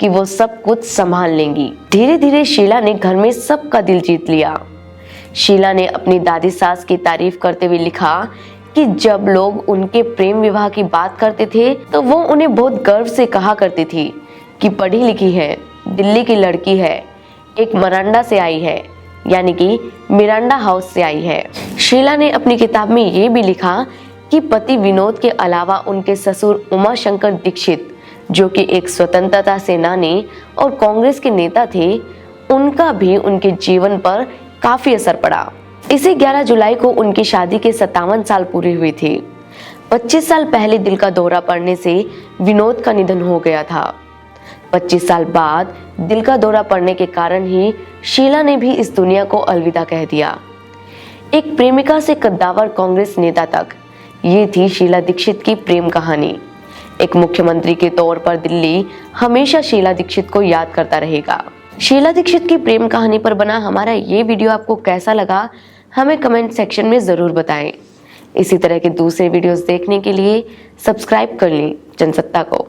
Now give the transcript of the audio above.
कि वो सब कुछ संभाल लेंगी। धीरे धीरे शीला ने घर में सबका दिल जीत लिया। शीला ने अपनी दादी सास की तारीफ करते हुए लिखा कि जब लोग उनके प्रेम विवाह की बात करते थे तो वो उन्हें बहुत गर्व से कहा करती थी कि पढ़ी लिखी है, दिल्ली की लड़की है, एक मरांडा से आई है, यानी कि मिरांडा हाउस से आई है। शीला ने अपनी किताब में ये भी लिखा कि पति विनोद के अलावा उनके ससुर उमाशंकर दीक्षित, जो कि एक स्वतंत्रता सेनानी और कांग्रेस के नेता थे, उनका भी उनके जीवन पर काफी असर पड़ा। इसी 11 जुलाई को उनकी शादी के 57 साल पूरे हुए थे। 25 साल पहले दिल का दौरा पड़ने से विनोद का निधन हो गया था। 25 साल बाद दिल का दौरा पड़ने के कारण ही शीला ने भी इस दुनिया को अलविदा कह दिया। एक प्रेमिका से कद्दावर कांग्रेस नेता तक, ये थी शीला दीक्षित की प्रेम कहानी। एक मुख्यमंत्री के तौर पर दिल्ली हमेशा शीला दीक्षित को याद करता रहेगा। शीला दीक्षित की प्रेम कहानी पर बना हमारा ये वीडियो आपको कैसा लगा, हमें कमेंट सेक्शन में जरूर बताएं। इसी तरह के दूसरे वीडियोस देखने के लिए सब्सक्राइब कर लें जनसत्ता को।